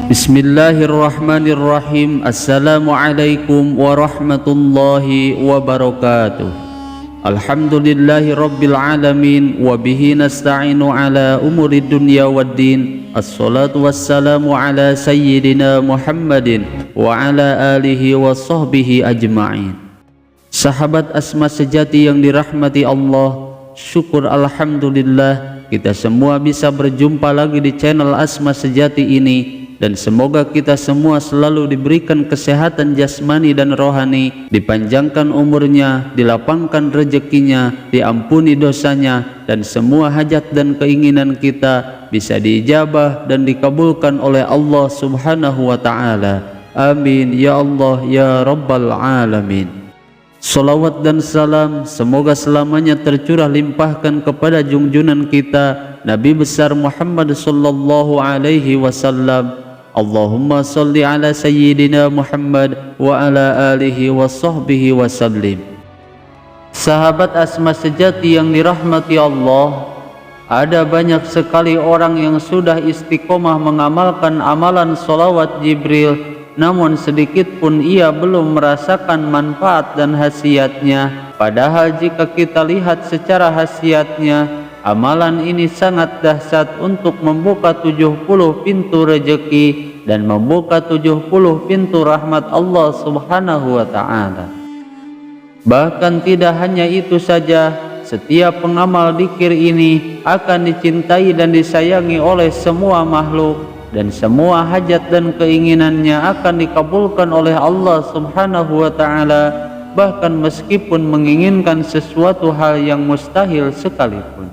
Bismillahirrahmanirrahim. Assalamualaikum warahmatullahi wabarakatuh. Alhamdulillahi rabbil alamin. Wabihi nasta'inu ala umuri dunya waddin. Assalatu wassalamu ala sayyidina Muhammadin wa ala alihi wa sahbihi ajma'in. Sahabat Asma sejati yang dirahmati Allah, syukur alhamdulillah kita semua bisa berjumpa lagi di channel Asma Sejati ini. Dan semoga kita semua selalu diberikan kesehatan jasmani dan rohani, dipanjangkan umurnya, dilapangkan rezekinya, diampuni dosanya, dan semua hajat dan keinginan kita bisa diijabah dan dikabulkan oleh Allah Subhanahu wa Ta'ala. Amin ya Allah ya Rabbal Alamin. Salawat dan salam semoga selamanya tercurah limpahkan kepada junjunan kita Nabi besar Muhammad sallallahu alaihi wasallam. Allahumma salli ala sayyidina Muhammad wa ala alihi wa sahbihi wa sallim. Sahabat Asma sejati yang dirahmati Allah, ada banyak sekali orang yang sudah istiqomah mengamalkan amalan sholawat Jibril, namun sedikit pun ia belum merasakan manfaat dan khasiatnya. Padahal jika kita lihat secara khasiatnya, amalan ini sangat dahsyat untuk membuka 70 pintu rezeki dan membuka 70 pintu rahmat Allah Subhanahu wa Ta'ala. Bahkan tidak hanya itu saja, setiap pengamal dzikir ini akan dicintai dan disayangi oleh semua makhluk, dan semua hajat dan keinginannya akan dikabulkan oleh Allah Subhanahu wa Ta'ala, bahkan meskipun menginginkan sesuatu hal yang mustahil sekalipun.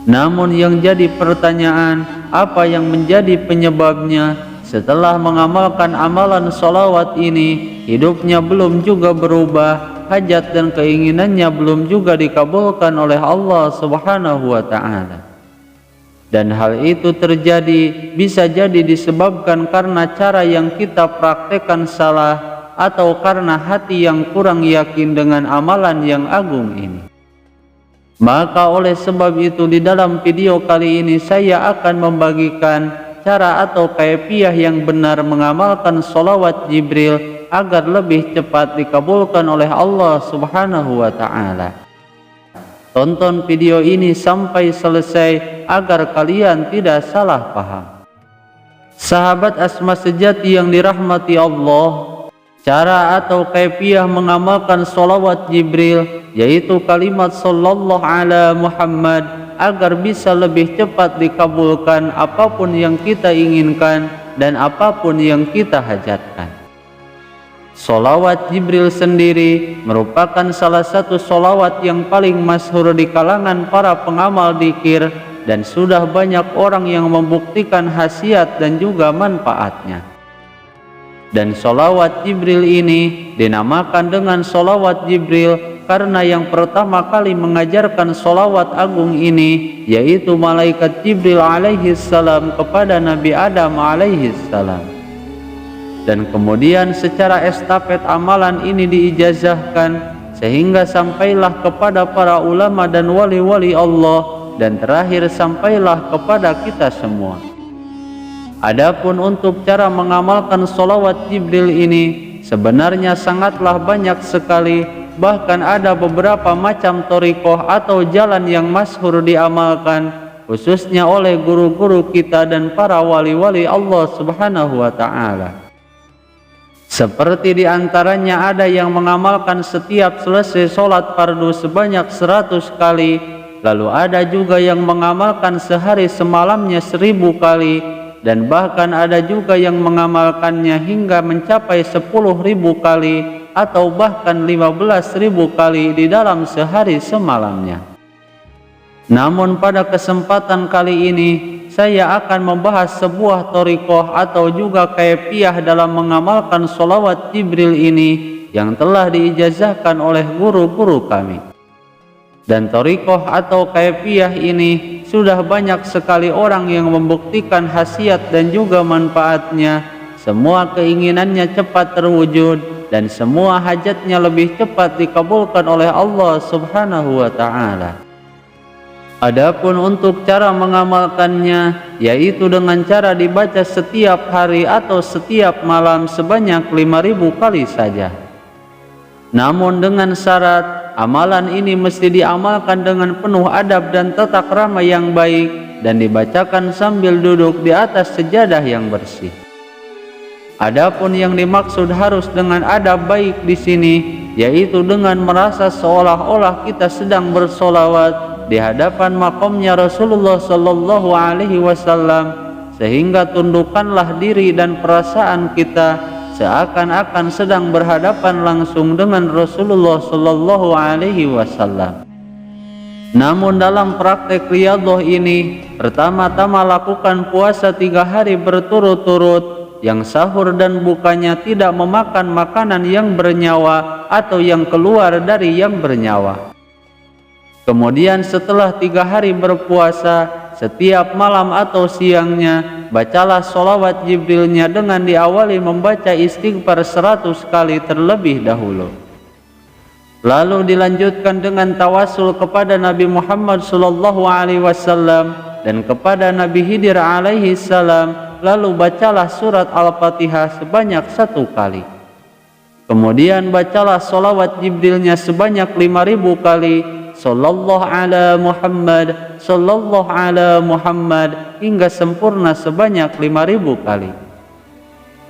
Namun yang jadi pertanyaan, apa yang menjadi penyebabnya? Setelah mengamalkan amalan sholawat ini, hidupnya belum juga berubah, hajat dan keinginannya belum juga dikabulkan oleh Allah Subhanahu wa Ta'ala. Dan hal itu terjadi bisa jadi disebabkan karena cara yang kita praktekkan salah, atau karena hati yang kurang yakin dengan amalan yang agung ini. Maka oleh sebab itu di dalam video kali ini saya akan membagikan cara atau kaifiah yang benar mengamalkan sholawat Jibril agar lebih cepat dikabulkan oleh Allah Subhanahu wa Ta'ala. Tonton video ini sampai selesai agar kalian tidak salah paham. Sahabat Asma sejati yang dirahmati Allah, cara atau kaifiah mengamalkan sholawat Jibril yaitu kalimat sallallahu ala Muhammad agar bisa lebih cepat dikabulkan apapun yang kita inginkan dan apapun yang kita hajatkan. Sholawat Jibril sendiri merupakan salah satu sholawat yang paling masyhur di kalangan para pengamal dzikir, dan sudah banyak orang yang membuktikan khasiat dan juga manfaatnya. Dan sholawat Jibril ini dinamakan dengan sholawat Jibril karena yang pertama kali mengajarkan sholawat agung ini yaitu malaikat Jibril alaihi salam kepada Nabi Adam alaihi salam. Dan kemudian secara estafet amalan ini diijazahkan sehingga sampailah kepada para ulama dan wali-wali Allah, dan terakhir sampailah kepada kita semua. Adapun untuk cara mengamalkan sholawat Jibril ini sebenarnya sangatlah banyak sekali. Bahkan ada beberapa macam thariqah atau jalan yang masyhur diamalkan, khususnya oleh guru-guru kita dan para wali-wali Allah Subhanahu wa Ta'ala. Seperti diantaranya ada yang mengamalkan setiap selesai sholat fardu sebanyak 100 kali, lalu ada juga yang mengamalkan sehari semalamnya 1000 kali, dan bahkan ada juga yang mengamalkannya hingga mencapai 10.000 kali atau bahkan 15.000 kali di dalam sehari semalamnya. Namun pada kesempatan kali ini saya akan membahas sebuah thariqah atau juga kaifiah dalam mengamalkan sholawat Jibril ini yang telah diijazahkan oleh guru-guru kami. Dan thariqah atau kaifiah ini sudah banyak sekali orang yang membuktikan khasiat dan juga manfaatnya, semua keinginannya cepat terwujud dan semua hajatnya lebih cepat dikabulkan oleh Allah Subhanahu wa Ta'ala. Adapun untuk cara mengamalkannya, yaitu dengan cara dibaca setiap hari atau setiap malam sebanyak 5.000 kali saja. Namun dengan syarat, amalan ini mesti diamalkan dengan penuh adab dan tata krama yang baik dan dibacakan sambil duduk di atas sejadah yang bersih. Adapun yang dimaksud harus dengan adab baik di sini, yaitu dengan merasa seolah-olah kita sedang bersolawat di hadapan makomnya Rasulullah Sallallahu Alaihi Wasallam, sehingga tundukkanlah diri dan perasaan kita seakan-akan sedang berhadapan langsung dengan Rasulullah Sallallahu Alaihi Wasallam. Namun dalam praktek riyadhah ini, pertama-tama lakukan puasa 3 hari berturut-turut, yang sahur dan bukanya tidak memakan makanan yang bernyawa atau yang keluar dari yang bernyawa. Kemudian setelah 3 hari berpuasa, setiap malam atau siangnya, bacalah sholawat Jibrilnya dengan diawali membaca istighfar 100 kali terlebih dahulu. Lalu dilanjutkan dengan tawasul kepada Nabi Muhammad SAW dan kepada Nabi Khidir alaihi salam. Lalu bacalah surat Al-Fatihah sebanyak 1 kali. Kemudian bacalah sholawat Jibrilnya sebanyak 5.000 kali. Sallallahu ala Muhammad, sallallahu ala Muhammad, hingga sempurna sebanyak 5.000 kali.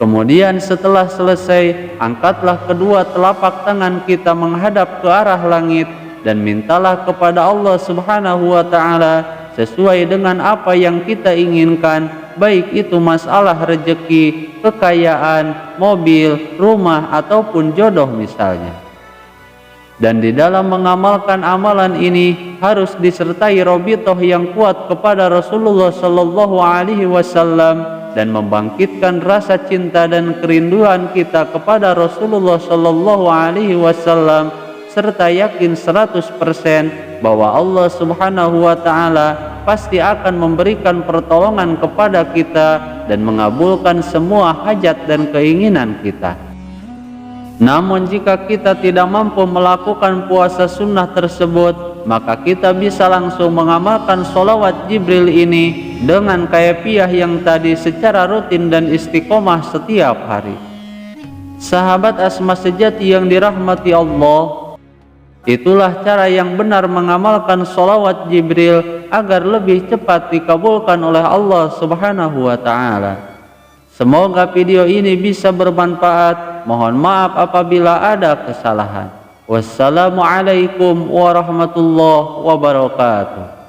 Kemudian setelah selesai, angkatlah kedua telapak tangan kita menghadap ke arah langit dan mintalah kepada Allah Subhanahu wa Ta'ala sesuai dengan apa yang kita inginkan, baik itu masalah rezeki, kekayaan, mobil, rumah, ataupun jodoh misalnya. Dan di dalam mengamalkan amalan ini harus disertai robitoh yang kuat kepada Rasulullah Sallallahu Alaihi Wasallam dan membangkitkan rasa cinta dan kerinduan kita kepada Rasulullah Sallallahu Alaihi Wasallam, serta yakin 100% bahwa Allah Subhanahu wa Ta'ala pasti akan memberikan pertolongan kepada kita dan mengabulkan semua hajat dan keinginan kita. Namun jika kita tidak mampu melakukan puasa sunnah tersebut, maka kita bisa langsung mengamalkan sholawat Jibril ini dengan kaifiah yang tadi secara rutin dan istiqomah setiap hari. Sahabat Asma sejati yang dirahmati Allah, itulah cara yang benar mengamalkan sholawat Jibril agar lebih cepat dikabulkan oleh Allah Subhanahu wa Ta'ala. Semoga video ini bisa bermanfaat. Mohon maaf apabila ada kesalahan. Wassalamualaikum warahmatullahi wabarakatuh.